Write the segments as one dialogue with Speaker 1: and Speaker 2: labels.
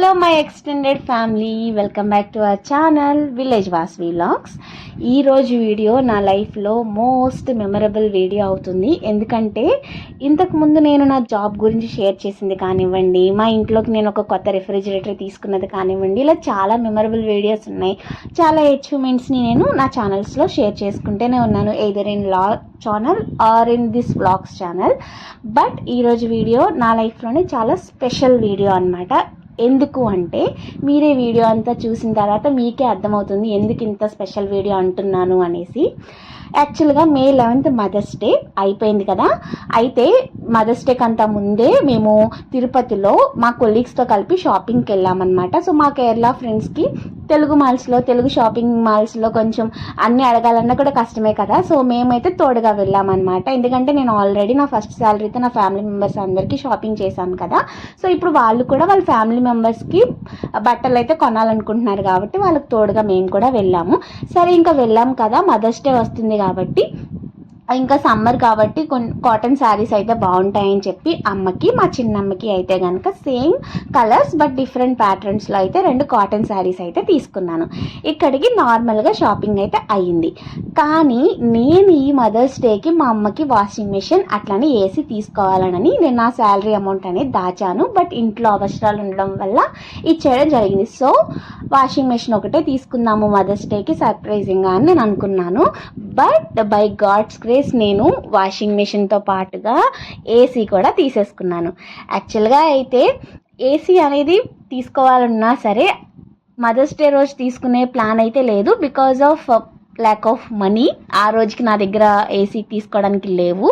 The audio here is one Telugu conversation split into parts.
Speaker 1: Hello my extended family, welcome back to our channel village Vasvi vlogs. ఈరోజు వీడియో నా లైఫ్లో మోస్ట్ మెమరబుల్ వీడియో అవుతుంది. ఎందుకంటే ఇంతకుముందు నేను నా జాబ్ గురించి షేర్ చేసింది కానివ్వండి, మా ఇంట్లోకి నేను ఒక కొత్త రెఫ్రిజిరేటర్ తీసుకున్నది కానివ్వండి, ఇలా చాలా మెమరబుల్ వీడియోస్ ఉన్నాయి. చాలా అచీవ్మెంట్స్ని నేను నా ఛానల్స్లో షేర్ చేసుకుంటూనే ఉన్నాను, either in channel or in this vlogs channel. But ఈరోజు వీడియో నా లైఫ్లోనే చాలా స్పెషల్ వీడియో అన్నమాట. ఎందుకు అంటే మీరే వీడియో అంతా చూసిన తర్వాత మీకే అర్థమవుతుంది ఎందుకు ఇంత స్పెషల్ వీడియో అంటున్నాను అనేసి. యాక్చువల్గా May 11th మదర్స్ డే అయిపోయింది కదా. అయితే మదర్స్ డేకి అంతా ముందే మేము తిరుపతిలో మా కొలీగ్స్తో కలిపి షాపింగ్కి వెళ్ళామన్నమాట. సో మా కేరళ ఫ్రెండ్స్కి తెలుగు షాపింగ్ మాల్స్లో కొంచెం అన్నీ అడగాలన్నా కూడా కష్టమే కదా. సో మేమైతే తోడుగా వెళ్ళామన్నమాట. ఎందుకంటే నేను ఆల్రెడీ నా ఫస్ట్ శాలరీతో నా ఫ్యామిలీ మెంబర్స్ అందరికీ షాపింగ్ చేశాను కదా. సో ఇప్పుడు వాళ్ళు కూడా వాళ్ళ ఫ్యామిలీ మెంబర్స్కి బట్టలు అయితే కొనాలనుకుంటున్నారు కాబట్టి వాళ్ళకి తోడుగా మేము కూడా వెళ్ళాము. సరే ఇంకా వెళ్ళాం కదా, మదర్స్ డే వస్తుంది కాబట్టి, ఇంకా సమ్మర్ కాబట్టి కాటన్ శారీస్ అయితే బాగుంటాయని చెప్పి అమ్మకి, మా చిన్నమ్మకి అయితే కనుక సేమ్ కలర్స్ బట్ డిఫరెంట్ ప్యాటర్న్స్లో అయితే 2 కాటన్ శారీస్ అయితే తీసుకున్నాను. ఇక్కడికి నార్మల్గా షాపింగ్ అయితే అయ్యింది. కానీ నేను ఈ మదర్స్ డేకి మా అమ్మకి వాషింగ్ మెషిన్ అట్లనే ఏసీ తీసుకోవాలని నేను నా శాలరీ అమౌంట్ అనేది దాచాను. బట్ ఇంట్లో అవసరాలు ఉండడం వల్ల ఇచ్చేయడం జరిగింది. సో వాషింగ్ మెషిన్ ఒకటే తీసుకుందాము మదర్స్ డేకి సర్ప్రైజింగ్గా అని నేను అనుకున్నాను. బట్ బై గాడ్స్ గ్రేస్ నేను వాషింగ్ మెషిన్తో పాటుగా ఏసీ కూడా తీసేసుకున్నాను. యాక్చువల్గా అయితే ఏసీ అనేది తీసుకోవాలన్నా సరే మదర్స్ డే రోజు తీసుకునే ప్లాన్ అయితే లేదు, because of lack of money. ఆ రోజుకి నా దగ్గర ఏసీ తీసుకోవడానికి లేవు.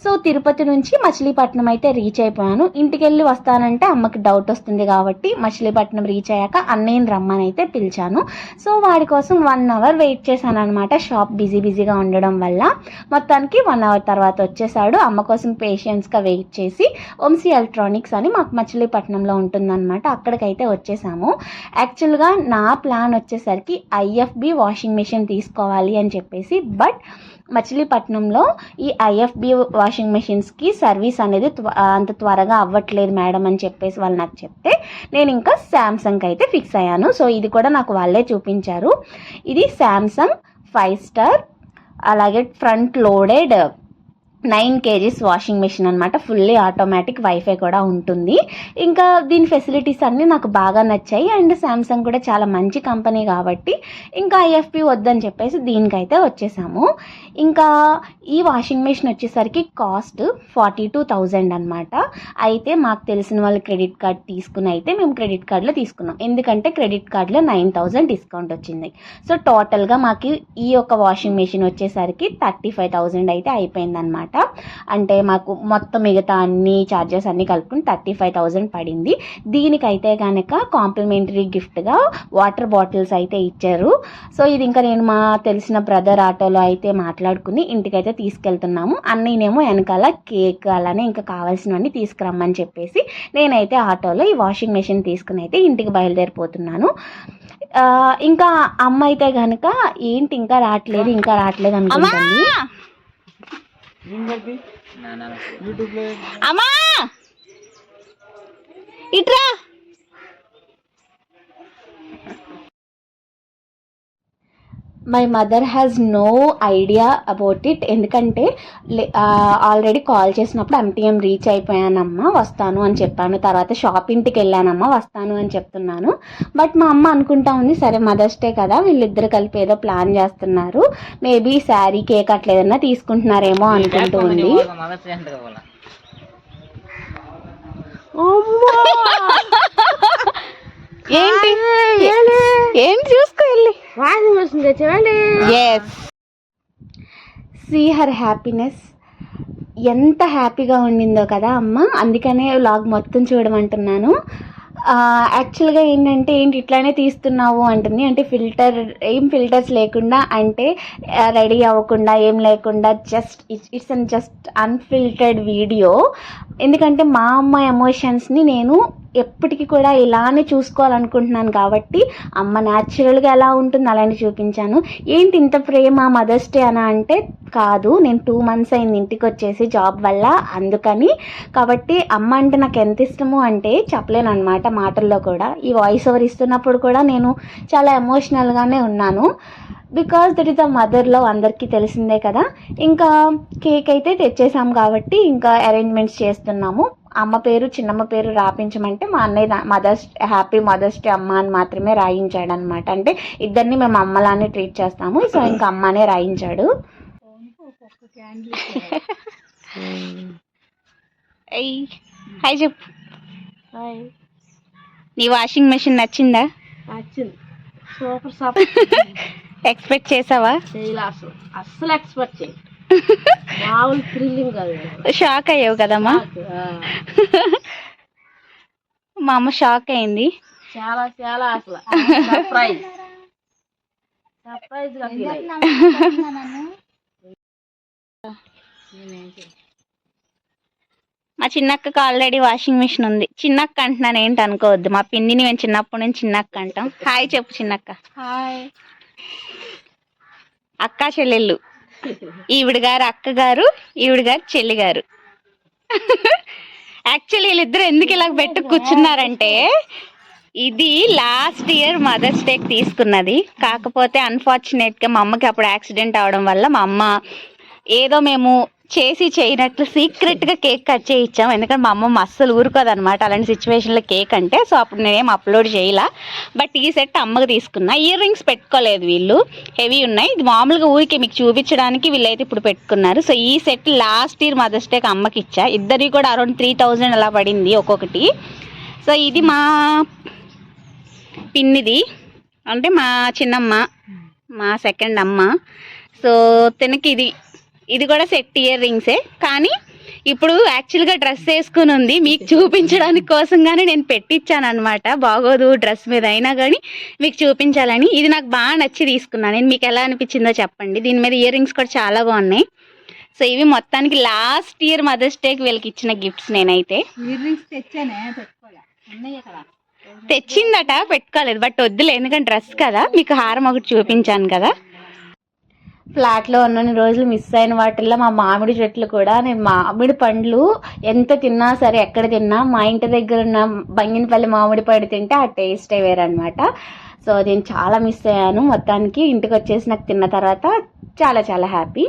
Speaker 1: సో తిరుపతి నుంచి మచిలీపట్నం అయితే రీచ్ అయిపోయాను. ఇంటికి వెళ్ళి వస్తానంటే అమ్మకి డౌట్ వస్తుంది కాబట్టి మచిలీపట్నం రీచ్ అయ్యాక అన్నయ్యని రమ్మని అయితే పిలిచాను. సో వాడి కోసం 1 hour వెయిట్ చేశాను అనమాట. షాప్ బిజీగా ఉండడం వల్ల మొత్తానికి 1 hour తర్వాత వచ్చేసాడు. అమ్మ కోసం పేషెన్స్గా వెయిట్ చేసి వంశీ ఎలక్ట్రానిక్స్ అని మాకు మచిలీపట్నంలో ఉంటుందన్నమాట, అక్కడికైతే వచ్చేసాము. యాక్చువల్గా నా ప్లాన్ వచ్చేసరికి ఐఎఫ్బి వాషింగ్ మెషిన్ తీసుకోవాలి అని చెప్పేసి, బట్ మచిలీపట్నంలో ఈ ఐఎఫ్బి వాషింగ్ మెషిన్స్కి సర్వీస్ అనేది అంత త్వరగా అవ్వట్లేదు మేడం అని చెప్పేసి వాళ్ళు నాకు చెప్తే నేను ఇంకా శాంసంగ్ అయితే ఫిక్స్ అయ్యాను. సో ఇది కూడా నాకు వాళ్ళే చూపించారు. ఇది శాంసంగ్ 5 స్టార్, అలాగే front loaded 9 kgs washing machine అనమాట. ఫుల్లీ ఆటోమేటిక్, వైఫై కూడా ఉంటుంది. ఇంకా దీని ఫెసిలిటీస్ అన్నీ నాకు బాగా నచ్చాయి. అండ్ శాంసంగ్ కూడా చాలా మంచి కంపెనీ కాబట్టి ఇంకా ఐఎఫ్పి వద్దని చెప్పేసి దీనికైతే వచ్చేసాము. ఇంకా ఈ వాషింగ్ మెషిన్ వచ్చేసరికి కాస్ట్ 42,000 అనమాట. అయితే మాకు తెలిసిన వాళ్ళు క్రెడిట్ కార్డ్ తీసుకుని అయితే మేము క్రెడిట్ కార్డులో తీసుకున్నాం, ఎందుకంటే క్రెడిట్ కార్డులో 9,000 డిస్కౌంట్ వచ్చింది. సో టోటల్గా మాకు ఈ యొక్క వాషింగ్ మెషిన్ వచ్చేసరికి 35,000 అయితే అయిపోయింది అనమాట. అంటే మాకు మొత్తం మిగతా అన్ని ఛార్జెస్ అన్నీ కలుపుకుని 35,000 పడింది. దీనికైతే కనుక కాంప్లిమెంటరీ గిఫ్ట్గా వాటర్ బాటిల్స్ అయితే ఇచ్చారు. సో ఇది ఇంకా నేను మా తెలిసిన బ్రదర్ ఆటోలో అయితే మాట్లాడుకుని ఇంటికైతే తీసుకెళ్తున్నాము. అన్నీనేమో వెనకాల కేక్ అలానే ఇంకా కావాల్సినవన్నీ తీసుకురమ్మని చెప్పేసి నేనైతే ఆటోలో ఈ వాషింగ్ మెషిన్ తీసుకుని అయితే ఇంటికి బయలుదేరిపోతున్నాను. ఇంకా అమ్మ అయితే కనుక ఏంటి ఇంకా రావట్లేదు అనుకుంటుంది. అమ్మా ఇట్రా, my mother has no idea about it. ఎందుకంటే ఆల్రెడీ కాల్ చేసినప్పుడు MTM రీచ్ అయిపోయానమ్మా వస్తాను అని చెప్పాను. తర్వాత షాపింగ్కి వెళ్ళానమ్మా వస్తాను అని చెప్తున్నాను. బట్ మా అమ్మ అనుకుంటా ఉంది, సరే మదర్స్ డే కదా వీళ్ళిద్దరు కలిపి ఏదో ప్లాన్ చేస్తున్నారు, మేబీ శారీ కేక్ అట్లా ఏదన్నా తీసుకుంటున్నారేమో అనుకుంటూ ఉంది. ఏంటి ఏం చూసుకో వెళ్ళి సీ హర్ హ్యాపీనెస్. ఎంత హ్యాపీగా ఉండిందో కదా అమ్మ. అందుకనే వ్లాగ్ మొత్తం చూడమంటున్నాను. యాక్చువల్గా ఏంటంటే ఏంటి ఇట్లానే తీస్తున్నావు అంటుంది. అంటే ఫిల్టర్స్ లేకుండా, అంటే రెడీ అవ్వకుండా ఏం లేకుండా జస్ట్ అన్ఫిల్టర్డ్ వీడియో. ఎందుకంటే మా అమ్మ ఎమోషన్స్ని నేను ఎప్పటికీ కూడా ఇలానే చూసుకోవాలనుకుంటున్నాను కాబట్టి అమ్మ న్యాచురల్గా ఎలా ఉంటుంది అలానే చూపించాను. ఏంటి ఇంత ప్రేమ మదర్స్ డే అని అంటే కాదు, నేను 2 months అయింది ఇంటికి వచ్చేసి జాబ్ వల్ల, అందుకని. కాబట్టి అమ్మ అంటే నాకు ఎంత ఇష్టము అంటే చెప్పలేను అనమాట మాటల్లో కూడా. ఈ వాయిస్ ఓవర్ ఇస్తున్నప్పుడు కూడా నేను చాలా ఎమోషనల్గానే ఉన్నాను. Because that is the mother love, అందరికీ తెలిసిందే కదా. ఇంకా కేక్ అయితే తెచ్చేసాం కాబట్టి ఇంకా అరేంజ్మెంట్స్ చేస్తున్నాము. అమ్మ పేరు, చిన్నమ్మ పేరు రాపించమంటే మా అన్నయ్య హ్యాపీ మదర్స్ డే అమ్మ అని మాత్రమే రాయించాడు అనమాట. అంటే ఇద్దరిని మేము అమ్మలానే ట్రీట్ చేస్తాము, సో ఇంకా అమ్మనే రాయించాడు. హాయ్ చెప్పు.
Speaker 2: హాయ్.
Speaker 1: నీ వాషింగ్ మెషిన్ నచ్చిందా?
Speaker 2: నచ్చింది, సూపర్.
Speaker 1: ఎక్స్పెక్ట్ చేసావా?
Speaker 2: అస్సలు ఎక్స్పెక్ట్ చేయి, మామూలు థ్రిల్లింగ్ కాదు.
Speaker 1: షాక్ అయ్యావు కదమ్మా? మా అమ్మ షాక్ అయింది
Speaker 2: చాలా చాలా. అసలు సర్ప్రైజ్
Speaker 1: మా చిన్నక్కకి ఆల్రెడీ వాషింగ్ మిషన్ ఉంది. చిన్నక్క అంటున్నాను, ఏంటి అనుకోవద్దు, మా పిన్నిని మేము చిన్నప్పటి నుంచి చిన్నక్క అంటాం. హాయ్ చెప్పు చిన్నక్క.
Speaker 2: హాయ్.
Speaker 1: అక్క చెల్లెళ్ళు, ఈవిడ గారు అక్క గారు, ఈవిడ గారు చెల్లి గారు. యాక్చువల్లీ వీళ్ళిద్దరు ఎందుకు ఇలా పెట్టు కూర్చున్నారంటే, ఇది లాస్ట్ ఇయర్ మదర్స్ డేకి తీసుకున్నది. కాకపోతే అన్ఫార్చునేట్గా మా అమ్మకి అప్పుడు యాక్సిడెంట్ అవడం వల్ల మా అమ్మ ఏదో మేము చేసి చేయనట్లు సీక్రెట్గా కేక్ కట్ చేయించాం. ఎందుకంటే మా అమ్మ అస్సలు ఊరుకోదనమాట అలాంటి సిచ్యువేషన్లో కేక్ అంటే. సో అప్పుడు నేనేం అప్లోడ్ చేయలా. బట్ ఈ సెట్ అమ్మకి తీసుకున్నా. ఇయర్ రింగ్స్ పెట్టుకోలేదు వీళ్ళు, హెవీ ఉన్నాయి. ఇది మామూలుగా ఊరికి మీకు చూపించడానికి వీళ్ళైతే ఇప్పుడు పెట్టుకున్నారు. సో ఈ సెట్ లాస్ట్ ఇయర్ మదర్స్ డేకి అమ్మకి ఇచ్చా. ఇద్దరికి కూడా అరౌండ్ 3000 అలా పడింది ఒక్కొక్కటి. సో ఇది మా పిన్నిది, అంటే మా చిన్నమ్మ, మా సెకండ్ అమ్మ. సో తనకి ఇది కూడా సెట్ ఇయర్ రింగ్సే. కానీ ఇప్పుడు యాక్చువల్గా డ్రెస్ వేసుకుని ఉంది, మీకు చూపించడానికి కోసంగానే నేను పెట్టించాను అనమాట. బాగోదు డ్రెస్ మీద అయినా కానీ మీకు చూపించాలని. ఇది నాకు బాగా నచ్చి తీసుకున్నాను నేను. మీకు ఎలా అనిపించిందో చెప్పండి. దీని మీద ఇయర్ రింగ్స్ కూడా చాలా బాగున్నాయి. సో ఇవి మొత్తానికి లాస్ట్ ఇయర్ మదర్స్ డేకి వీళ్ళకి ఇచ్చిన గిఫ్ట్స్. నేనైతే
Speaker 2: ఇయర్ రింగ్స్ తెచ్చానే,
Speaker 1: తెచ్చిందట, పెట్టుకోలేదు. బట్ వద్దులే, ఎందుకంటే డ్రెస్ కదా. మీకు హారం ఒకటి చూపించాను కదా. ఫ్లాట్లో ఉన్న రోజులు మిస్ అయిన వాటిల్లో మా మామిడి చెట్లు కూడా. నేను మామిడి పండ్లు ఎంత తిన్నా సరే, ఎక్కడ తిన్నా, మా ఇంటి దగ్గర ఉన్న బంగినపల్లి మామిడి పండు తింటే ఆ టేస్టే వేరనమాట. సో నేను చాలా మిస్ అయ్యాను. మొత్తానికి ఇంటికి వచ్చేసి నాకు తిన్న తర్వాత చాలా చాలా హ్యాపీ.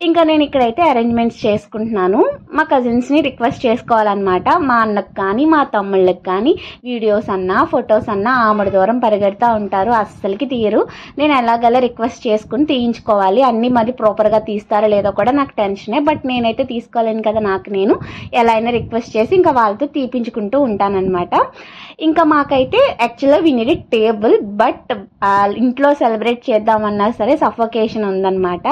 Speaker 1: ఇంకా నేను ఇక్కడైతే అరేంజ్మెంట్స్ చేసుకుంటున్నాను. మా కజిన్స్ని రిక్వెస్ట్ చేసుకోవాలన్నమాట. మా అన్నకు కానీ మా తమ్ముళ్ళకి కానీ వీడియోస్ అన్నా ఫొటోస్ అన్నా ఆమెడు దూరం పరిగెడుతూ ఉంటారు, అస్సలకి తీయరు. నేను ఎలాగలా రిక్వెస్ట్ చేసుకుని తీయించుకోవాలి. అన్నీ మరి ప్రాపర్గా తీస్తారో లేదో కూడా నాకు టెన్షనే. బట్ నేనైతే తీసుకోలేను కదా, నాకు నేను ఎలా అయినా రిక్వెస్ట్ చేసి ఇంకా వాళ్ళతో తీపించుకుంటూ ఉంటానన్నమాట. ఇంకా మాకైతే యాక్చువల్గా వి నీడ్ టేబుల్, బట్ ఇంట్లో సెలబ్రేట్ చేద్దామన్నా సరే సఫోకేషన్ ఉందన్నమాట.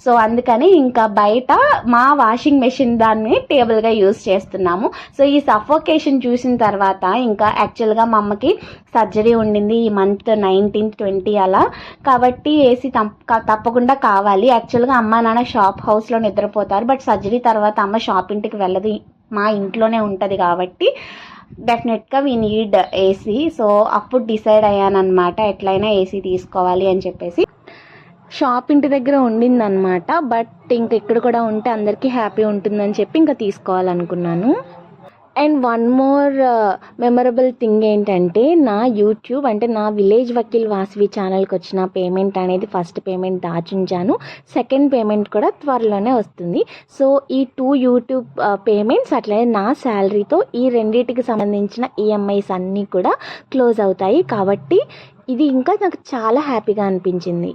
Speaker 1: సో అందుకని ఇంకా బయట మా వాషింగ్ మెషిన్ దాన్ని టేబుల్గా యూజ్ చేస్తున్నాము. సో ఈ సఫోకేషన్ చూసిన తర్వాత ఇంకా యాక్చువల్గా మా అమ్మకి సర్జరీ ఉండింది ఈ మంత్ 19th 20 అలా. కాబట్టి ఏసీ తప్పకుండా కావాలి. యాక్చువల్గా అమ్మ నాన్న షాప్ హౌస్లో నిద్రపోతారు. బట్ సర్జరీ తర్వాత అమ్మ షాప్ ఇంటికి వెళ్ళదు, మా ఇంట్లోనే ఉంటుంది. కాబట్టి డెఫినెట్గా వీ నీడ్ ఏసీ. సో అప్పుడు డిసైడ్ అయ్యానమాట, ఎట్లయినా ఏసీ తీసుకోవాలి అని చెప్పేసి. షాప్ ఇంటి దగ్గర ఉండిందనమాట. బట్ ఇంక ఇక్కడ కూడా ఉంటే అందరికీ హ్యాపీ ఉంటుందని చెప్పి ఇంకా తీసుకోవాలనుకున్నాను. And one more memorable thing ఏంటంటే, నా యూట్యూబ్ అంటే నా విలేజ్ వకీల్ వాసవి ఛానల్కి వచ్చిన పేమెంట్ అనేది ఫస్ట్ పేమెంట్ దాచుంచాను. సెకండ్ పేమెంట్ కూడా త్వరలోనే వస్తుంది. సో ఈ 2 యూట్యూబ్ పేమెంట్స్ అట్లనే నా శాలరీతో ఈ రెండింటికి సంబంధించిన ఈఎంఐస్ అన్నీ కూడా క్లోజ్ అవుతాయి. కాబట్టి ఇది ఇంకా నాకు చాలా హ్యాపీగా అనిపించింది.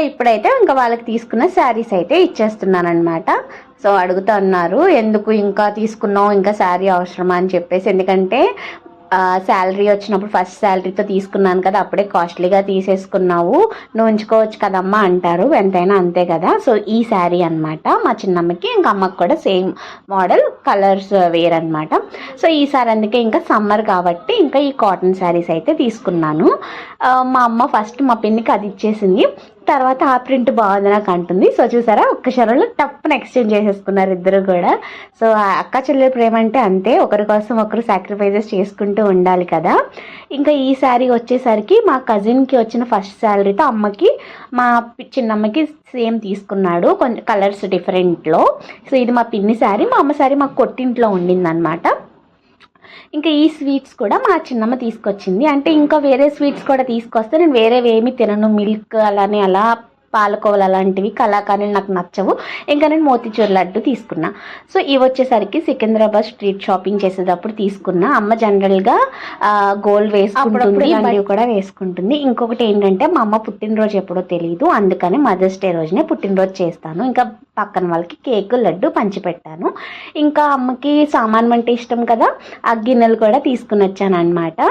Speaker 1: ఇప్పుడైతే ఇంకా వాళ్ళకి తీసుకున్న శారీస్ అయితే ఇచ్చేస్తున్నాను అనమాట. సో అడుగుతా ఉన్నారు ఎందుకు ఇంకా తీసుకున్నావు, ఇంకా శారీ అవసరమా అని చెప్పేసి. ఎందుకంటే శాలరీ వచ్చినప్పుడు ఫస్ట్ శాలరీతో తీసుకున్నాను కదా, అప్పుడే కాస్ట్లీగా తీసేసుకున్నావు, నువ్వు ఉంచుకోవచ్చు కదమ్మా అంటారు, ఎంతైనా అంతే కదా. సో ఈ శారీ అనమాట మా చిన్నమ్మకి, ఇంకా అమ్మకి కూడా సేమ్ మోడల్, కలర్స్ వేర్ అనమాట. సో ఈసారి అందుకే ఇంకా సమ్మర్ కాబట్టి ఇంకా ఈ కాటన్ శారీస్ అయితే తీసుకున్నాను. మా అమ్మ ఫస్ట్ మా పిన్నికి అది ఇచ్చేసింది, తర్వాత ఆ ప్రింట్ బాగుంది నాకు అంటుంది. సో చూసారా, ఒక్క క్షణంలో టప్పున ఎక్స్చేంజ్ చేసేసుకున్నారు ఇద్దరు కూడా. సో అక్క చెల్లెల ప్రేమ అంటే అంతే, ఒకరి కోసం ఒకరు సాక్రిఫైజెస్ చేసుకుంటూ ఉండాలి కదా. ఇంకా ఈ శారీ వచ్చేసరికి మా కజిన్కి వచ్చిన ఫస్ట్ శాలరీతో అమ్మకి మా చిన్నమ్మకి సేమ్ తీసుకున్నాడు, కొంచెం కలర్స్ డిఫరెంట్లో. సో ఇది మా పిన్ని శారీ, మా అమ్మ శారీ మాకు కొట్టింట్లో ఉండిందనమాట. ఇంకా ఈ స్వీట్స్ కూడా మా చిన్నమ్మ తీసుకొచ్చింది. అంటే ఇంకా వేరే స్వీట్స్ కూడా తీసుకొస్తే నేను వేరేవి ఏమి తినను, మిల్క్ అలానే అలా పాలకోవలు అలాంటివి కలాకానీ నాకు నచ్చవు. ఇంకా నేను మోతిచూర్ లడ్డు తీసుకున్నా. సో ఇవి వచ్చేసరికి సికింద్రాబాద్ స్ట్రీట్ షాపింగ్ చేసేటప్పుడు తీసుకున్నా. అమ్మ జనరల్గా గోల్డ్ వేసుకుంటుంది, బండి కూడా వేసుకుంటుంది. ఇంకొకటి ఏంటంటే మా అమ్మ పుట్టినరోజు ఎప్పుడో తెలియదు, అందుకని మదర్స్ డే రోజునే పుట్టినరోజు చేస్తాను. ఇంకా పక్కన వాళ్ళకి కేకు లడ్డు పంచిపెట్టాను. ఇంకా అమ్మకి సామాన్ అంటే ఇష్టం కదా, ఆ గిన్నెలు కూడా తీసుకుని వచ్చాను అనమాట.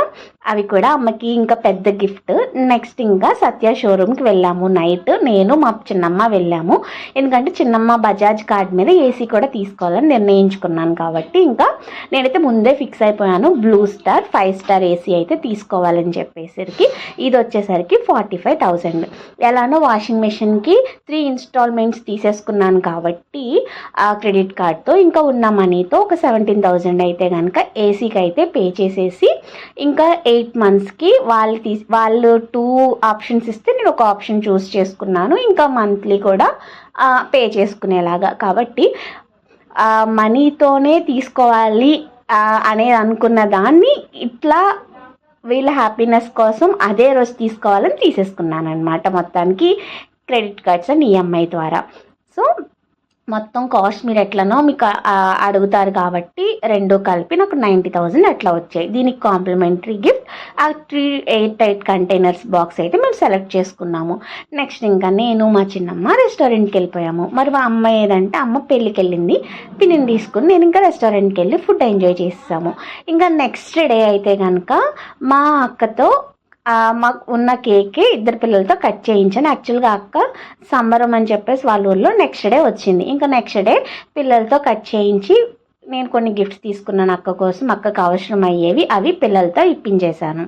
Speaker 1: అవి కూడా అమ్మకి ఇంకా పెద్ద గిఫ్ట్. నెక్స్ట్ ఇంకా సత్య షోరూమ్కి వెళ్ళాము నైట్, నేను మా చిన్నమ్మ వెళ్ళాము. ఎందుకంటే చిన్నమ్మ బజాజ్ కార్డ్ మీద ఏసీ కూడా తీసుకోవాలని నిర్ణయించుకున్నాను కాబట్టి ఇంకా నేనైతే ముందే ఫిక్స్ అయిపోయాను, బ్లూ స్టార్ 5 స్టార్ ఏసీ అయితే తీసుకోవాలని చెప్పేసరికి ఇది వచ్చేసరికి 45,000. ఎలానో వాషింగ్ మెషిన్కి 3 ఇన్స్టాల్మెంట్స్ తీసేసుకున్నాను కాబట్టి ఆ క్రెడిట్ కార్డ్తో ఇంకా ఉన్న మనీతో ఒక 17,000 అయితే కనుక ఏసీకి అయితే పే చేసేసి ఇంకా 8 monthsకి వాళ్ళు 2 ఆప్షన్స్ ఇస్తే నేను ఒక ఆప్షన్ చూస్ చేసుకున్నాను. ఇంకా మంత్లీ కూడా పే చేసుకునేలాగా. కాబట్టి మనీతోనే తీసుకోవాలి అనేది అనుకున్న దాన్ని ఇట్లా వీళ్ళ హ్యాపీనెస్ కోసం అదే రోజు తీసుకోవాలని తీసేసుకున్నాను అనమాట. మొత్తానికి క్రెడిట్ కార్డ్స్ అండ్ ఈఎంఐ ద్వారా. సో మొత్తం కాస్ట్ మీరు ఎట్లనో మీకు అడుగుతారు కాబట్టి రెండు కలిపి నాకు 90,000 అట్లా వచ్చాయి. దీనికి కాంప్లిమెంటరీ గిఫ్ట్ ఆ 3 ఎయిర్ టైట్ కంటైనర్స్ బాక్స్ అయితే మేము సెలెక్ట్ చేసుకున్నాము. నెక్స్ట్ ఇంకా నేను మా చిన్నమ్మ రెస్టారెంట్కి వెళ్ళిపోయాము. మరి మా అమ్మ ఏదంటే అమ్మ పెళ్ళికి వెళ్ళింది, పిన్నిని తీసుకుని నేను ఇంకా రెస్టారెంట్కి వెళ్ళి ఫుడ్ ఎంజాయ్ చేసాము. ఇంకా నెక్స్ట్ డే అయితే కనుక మా అక్కతో మాకు ఉన్న కేక్ 2 పిల్లలతో కట్ చేయించాను. యాక్చువల్గా అక్క సంబరం అని చెప్పేసి వాళ్ళ ఊళ్ళో నెక్స్ట్ డే వచ్చింది. ఇంకా నెక్స్ట్ డే పిల్లలతో కట్ చేయించి నేను కొన్ని గిఫ్ట్స్ తీసుకున్నాను అక్క కోసం, అక్కకు అవసరం అయ్యేవి, అవి పిల్లలతో ఇప్పించేశాను.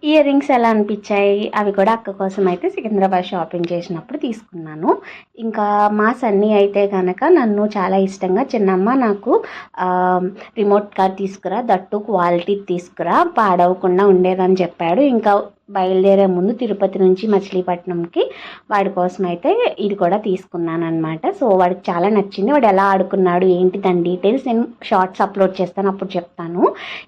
Speaker 1: ఇయర్ రింగ్స్ ఎలా అనిపించాయి, అవి కూడా అక్క కోసం అయితే సికింద్రాబాద్ షాపింగ్ చేసినప్పుడు తీసుకున్నాను. ఇంకా మా సన్నీ అయితే కనుక నన్ను చాలా ఇష్టంగా చిన్నమ్మ నాకు రిమోట్ కార్ తీసుకురా, దట్టు క్వాలిటీ తీసుకురా, పాడవకుండా ఉండేదని చెప్పాడు. ఇంకా బయలుదేరే ముందు తిరుపతి నుంచి మచిలీపట్నంకి వాడి కోసం అయితే ఇది కూడా తీసుకున్నాను అనమాట. సో వాడికి చాలా నచ్చింది. వాడు ఎలా ఆడుకున్నాడు ఏంటి దాని డీటెయిల్స్ నేను షార్ట్స్ అప్లోడ్ చేస్తాను, అప్పుడు చెప్తాను.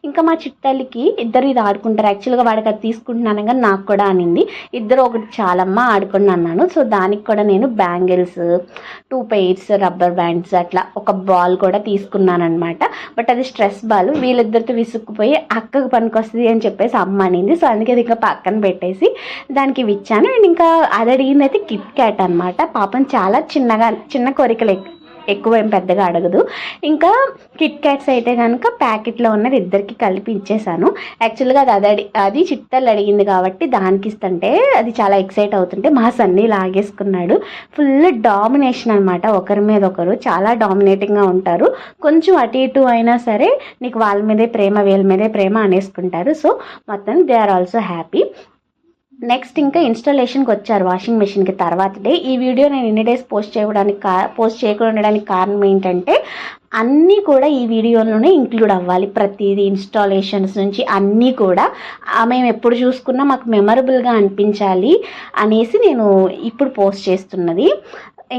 Speaker 1: ఇంకా మా చిట్టలికి ఇద్దరు ఇది ఆడుకుంటారు. యాక్చువల్గా వాడికి అది తీసుకుంటున్నాను కానీ నాకు కూడా అనింది, ఇద్దరు ఒకటి చాలమ్మా ఆడుకుని అన్నాను. సో దానికి కూడా నేను బ్యాంగిల్స్, 2 pairs రబ్బర్ బ్యాండ్స్, అట్లా ఒక బాల్ కూడా తీసుకున్నాను అనమాట. బట్ అది స్ట్రెస్ బాల్, వీళ్ళిద్దరితో విసుక్కుపోయి అక్కకు పనికొస్తుంది అని చెప్పేసి అమ్మ అనింది. సో అందుకే అది ఇంకా పక్కన పెట్టేసి దానికి ఇచ్చాను. అండ్ ఇంకా అది అడిగింది అయితే కిట్ క్యాట్ అనమాట. పాపం చాలా చిన్న కోరికలు, ఎక్కువ ఏం పెద్దగా అడగదు. ఇంకా కిట్ క్యాట్స్ అయితే కనుక ప్యాకెట్లో ఉన్నది ఇద్దరికి కలిపి ఇచ్చేసాను. యాక్చువల్గా అది చిట్టలు అడిగింది కాబట్టి దానికి ఇస్తుంటే అది చాలా ఎక్సైట్ అవుతుంటే మా సన్నీ లాగేసుకున్నాడు. ఫుల్ డామినేషన్ అనమాట, ఒకరి మీద ఒకరు చాలా డామినేటింగ్గా ఉంటారు. కొంచెం అటు ఇటు అయినా సరే నీకు వాళ్ళ మీదే ప్రేమ వీళ్ళ మీదే ప్రేమ అనేసుకుంటారు. సో మొత్తం they are also happy. Next ఇంకా ఇన్స్టాలేషన్కి వచ్చారు వాషింగ్ మెషిన్కి తర్వాత డే. ఈ వీడియో నేను ఇన్ని డేస్ పోస్ట్ చేయకుండా ఉండడానికి కారణం ఏంటంటే అన్నీ కూడా ఈ వీడియోలోనే ఇంక్లూడ్ అవ్వాలి. ప్రతిదీ ఇన్స్టాలేషన్స్ నుంచి అన్నీ కూడా మేము ఎప్పుడు చూసుకున్నా మాకు మెమరబుల్గా అనిపించాలి అనేసి నేను ఇప్పుడు పోస్ట్ చేస్తున్నది.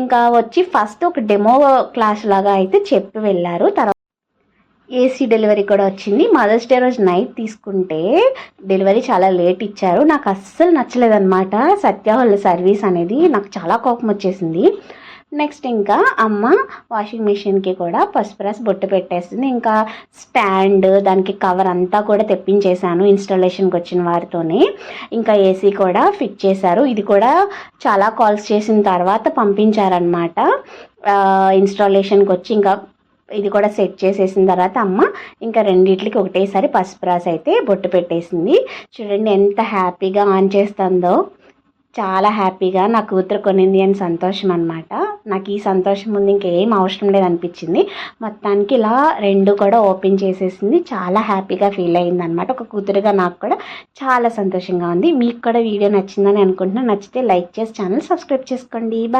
Speaker 1: ఇంకా వచ్చి ఫస్ట్ ఒక డెమో క్లాస్ లాగా అయితే చెప్పి వెళ్ళారు. తర్వాత ఏసీ డెలివరీ కూడా వచ్చింది. మదర్స్ డే రోజు నైట్ తీసుకుంటే డెలివరీ చాలా లేట్ ఇచ్చారు. నాకు అస్సలు నచ్చలేదన్నమాట సత్య వాళ్ళ సర్వీస్ అనేది. నాకు చాలా కోపం వచ్చేసింది. నెక్స్ట్ ఇంకా అమ్మ వాషింగ్ మిషన్కి కూడా పసుపు రాసి బొట్టు పెట్టేస్తుంది. ఇంకా స్టాండ్ దానికి కవర్ అంతా కూడా తెప్పించేశాను ఇన్స్టాలేషన్కి వచ్చిన వారితోనే. ఇంకా ఏసీ కూడా ఫిట్ చేశారు. ఇది కూడా చాలా కాల్స్ చేసిన తర్వాత పంపించారనమాట. ఇన్స్టాలేషన్కి వచ్చి ఇంకా ఇది కూడా సెట్ చేసేసిన తర్వాత అమ్మ ఇంకా రెండిట్లకి ఒకటేసారి పసుపు రాసి అయితే బొట్టు పెట్టేసింది. చూడండి ఎంత హ్యాపీగా ఆన్ చేస్తుందో. చాలా హ్యాపీగా నా కూతురు కొనింది అని సంతోషం అనమాట. నాకు ఈ సంతోషం ముందు ఇంకేం అవసరం లేదనిపించింది. మొత్తానికి ఇలా రెండు కూడా ఓపెన్ చేసేసింది. చాలా హ్యాపీగా ఫీల్ అయింది అనమాట. ఒక కూతురుగా నాకు కూడా చాలా సంతోషంగా ఉంది. మీకు కూడా వీడియో నచ్చిందని అనుకుంటున్నాను. నచ్చితే లైక్ చేసి ఛానల్ సబ్స్క్రైబ్ చేసుకోండి. బాయ్.